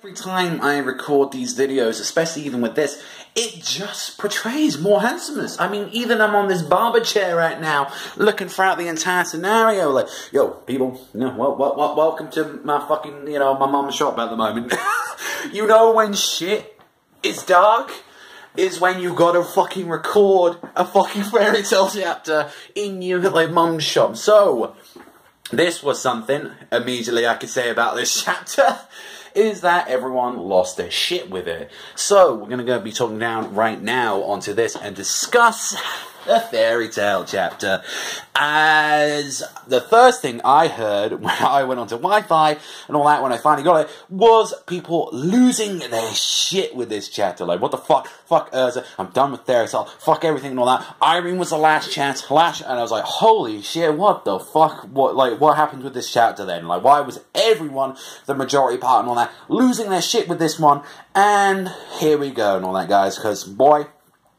Every time I record these videos, especially even with this, it just portrays more handsomeness. I mean, even I'm on this barber chair right now, looking throughout the entire scenario, like, yo, people, welcome to my fucking, my mum's shop at the moment. You know when shit is dark? Is when you gotta fucking record a fucking fairy tale chapter in your, mum's shop. So, this was something, immediately I could say about this chapter, is that everyone lost their shit with it. So, we're going to be talking down right now onto this and discuss the fairy tale chapter. As the first thing I heard when I went onto Wi-Fi and all that, when I finally got it, was people losing their shit with this chapter. Like, what the fuck? Fuck Erza. I'm done with fairy tale. Fuck everything and all that. Irene was the last chance. And I was like, holy shit, what the fuck? What happened with this chapter then? Like, why was everyone, the majority part and all that, losing their shit with this one? And here we go and all that, guys, because, boy,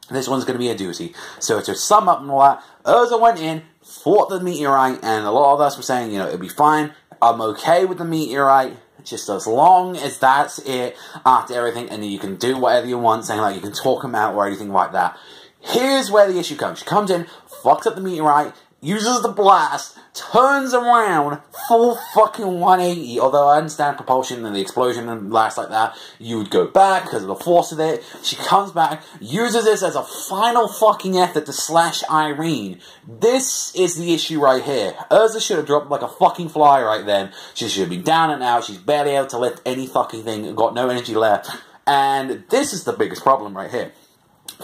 this one's going to be a doozy. So to sum up and all that, Erza went in, fought the meteorite, and a lot of us were saying, it'll be fine. I'm okay with the meteorite, just as long as that's it after everything, and then you can do whatever you want, saying, like, you can talk him out or anything like that. Here's where the issue comes. She comes in, fucks up the meteorite, uses the blast, turns around, full fucking 180, although I understand propulsion and the explosion and blast like that, you would go back because of the force of it. She comes back, uses this as a final fucking effort to slash Irene. This is the issue right here. Erza should have dropped like a fucking fly right then. She should have been down and out, she's barely able to lift any fucking thing, got no energy left. And this is the biggest problem right here.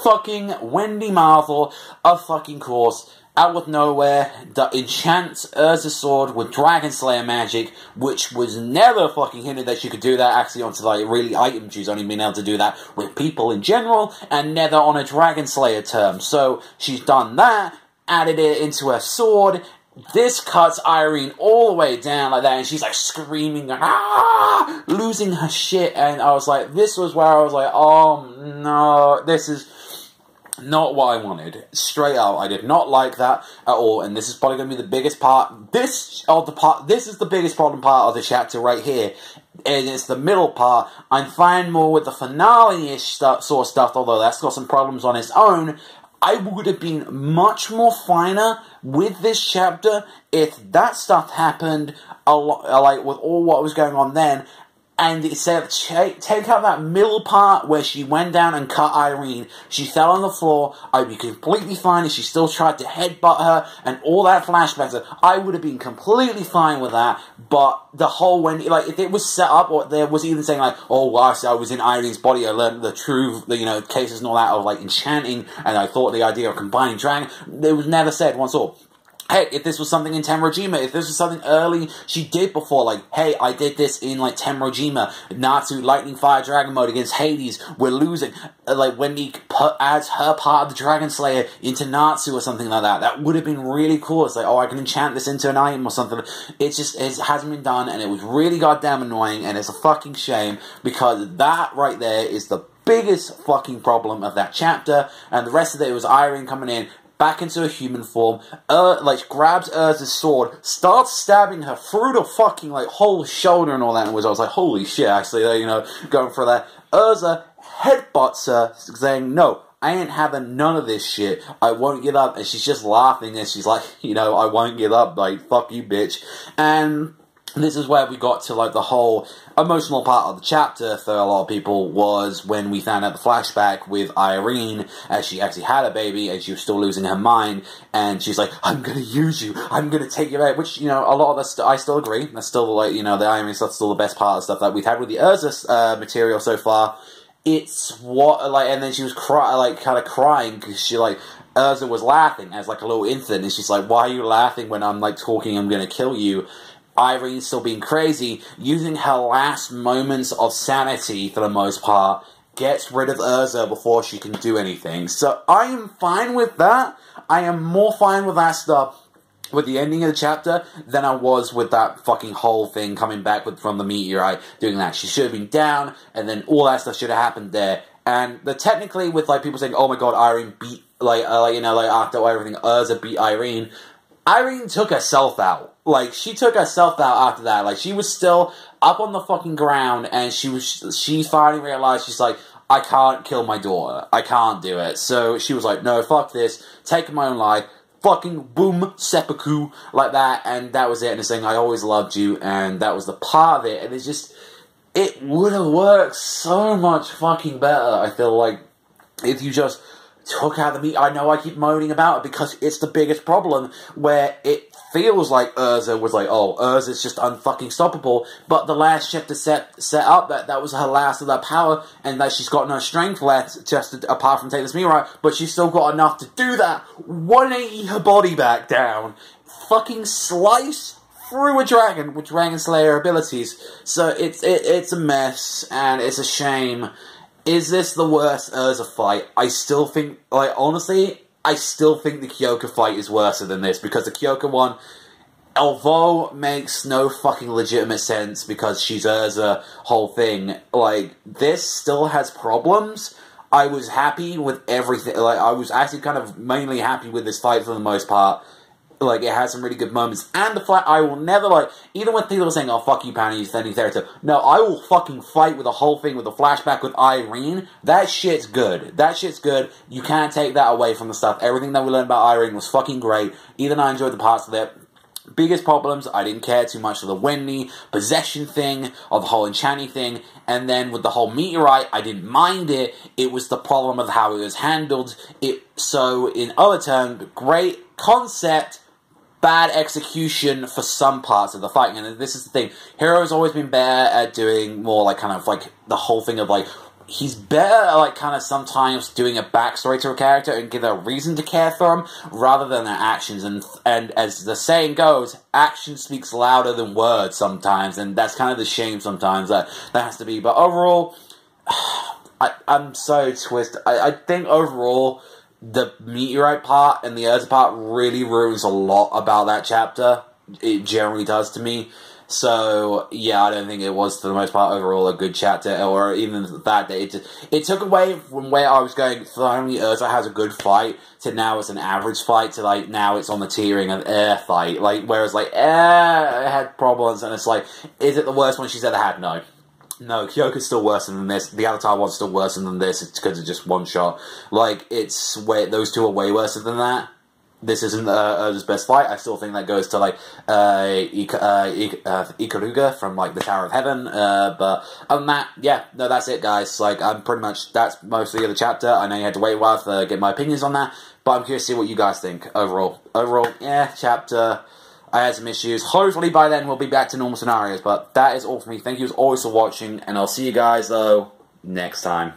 Fucking Wendy Marvel, of fucking course, out of nowhere, that enchants Erza's sword with Dragon Slayer magic, which was never fucking hinted that she could do that actually onto, really items. She's only been able to do that with people in general, and never on a Dragon Slayer term. So, she's done that, added it into her sword. This cuts Irene all the way down like that, and she's, screaming, ah! Losing her shit, and I was like, this was where I was like, oh, no, this is not what I wanted. Straight up, I did not like that at all, and this is probably going to be the biggest part. This is the biggest problem part of the chapter right here, and it's the middle part. I'm fine more with the finale-ish sort of stuff, although that's got some problems on its own. I would have been much more finer with this chapter if that stuff happened a lot, with all what was going on then. And instead of take out that middle part where she went down and cut Irene, she fell on the floor, I'd be completely fine if she still tried to headbutt her, and all that flashbacks, I would have been completely fine with that, but the whole if it was set up, or there was even saying oh, whilst I was in Irene's body, I learned the true, cases and all that of, enchanting, and I thought the idea of combining dragon, it was never said once all. Hey, if this was something in Tenrojima, if this was something early she did before, hey, I did this in, Tenrojima, Natsu, Lightning Fire Dragon Mode against Hades, we're losing, Wendy adds her part of the Dragon Slayer into Natsu or something like that, that would have been really cool. It's oh, I can enchant this into an item or something. It hasn't been done, and it was really goddamn annoying, and it's a fucking shame, because that right there is the biggest fucking problem of that chapter, and the rest of it was Irene coming in, back into a human form, grabs Erza's sword, starts stabbing her through the fucking, whole shoulder and all that, and I was like, holy shit, actually, going for that. Erza headbutts her, saying, no, I ain't having none of this shit, I won't give up, and she's just laughing, and she's like, I won't give up, fuck you, bitch, and this is where we got to, the whole emotional part of the chapter for a lot of people, was when we found out the flashback with Irene, as she actually had a baby, and she was still losing her mind, and she's like, I'm gonna use you, I'm gonna take you out, which, a lot of us, I still agree, that's still, the Irene stuff's still the best part of stuff that we've had with the Erza material so far. It's what, and then she was kind of crying, because she, Erza was laughing as, a little infant, and she's like, why are you laughing when I'm, talking I'm gonna kill you? Irene still being crazy, using her last moments of sanity, for the most part, gets rid of Erza before she can do anything. So I am fine with that. I am more fine with that stuff with the ending of the chapter than I was with that fucking whole thing coming back from the meteorite, doing that. She should have been down, and then all that stuff should have happened there. And technically, with people saying, oh my god, Irene beat, after everything, Erza beat Irene, Irene took herself out. Like, she took herself out after that. Like, she was still up on the fucking ground, and she finally realized, she's like, I can't kill my daughter. I can't do it. So she was like, no, fuck this. Taking my own life. Fucking boom, seppuku, like that. And that was it. And it's saying, I always loved you. And that was the part of it. And it's just, it would have worked so much fucking better, I feel like, if you just took out the meat. I know I keep moaning about it because it's the biggest problem, where it feels like Erza was like, oh, Erza's just unfucking stoppable, but the last chapter set up that was her last of that power, and that she's got no strength left, just apart from taking this meteorite, but she's still got enough to do that. 180 her body back down, fucking slice through a dragon with Dragon Slayer abilities. So it's a mess, and it's a shame. Is this the worst Erza fight? I still think, like, honestly, I still think the Kyoka fight is worse than this, because the Kyoka one, although makes no fucking legitimate sense because she's Erza whole thing, like, this still has problems. I was happy with everything, like, I was actually kind of mainly happy with this fight for the most part. Like, it has some really good moments. And the fight, I will never, like, even when people are saying, oh, fuck you, Panny, you're sending Therata. No, I will fucking fight with the whole thing, with the flashback with Irene. That shit's good. That shit's good. You can't take that away from the stuff. Everything that we learned about Irene was fucking great. Even I enjoyed the parts of it. Biggest problems, I didn't care too much for the Wendy possession thing, or the whole enchanting thing, and then with the whole meteorite, I didn't mind it. It was the problem of how it was handled. So, in other terms, great concept, bad execution for some parts of the fight. And this is the thing, Hero's always been better at doing more, like, kind of, like, the whole thing of, like, he's better at, like, kind of sometimes doing a backstory to a character and give a reason to care for him, rather than their actions. And as the saying goes, action speaks louder than words sometimes, and that's kind of the shame sometimes that has to be. But overall, I'm so twisted. I think overall, the meteorite part and the Erza part really ruins a lot about that chapter. It generally does to me. So, yeah, I don't think it was, for the most part, overall a good chapter, or even the fact that it took away from where I was going. Finally, Erza has a good fight, to now it's an average fight, to, like, now it's on the tiering of Air fight. Like, whereas, like, Air had problems, and it's like, is it the worst one she's ever had? No. No, Kyoka's still worse than this. The Avatar one's still worse than this. It's because it's just one shot. Like, it's way, those two are way worse than that. This isn't Erza's best fight. I still think that goes to, like, Ikaruga from, like, the Tower of Heaven. But other than that, yeah, no, that's it, guys. Like, I'm pretty much, that's mostly the other chapter. I know you had to wait a while to get my opinions on that, but I'm curious to see what you guys think overall. Overall, yeah, chapter, I had some issues. Hopefully by then we'll be back to normal scenarios, but that is all for me. Thank you as always for watching, and I'll see you guys, though, next time.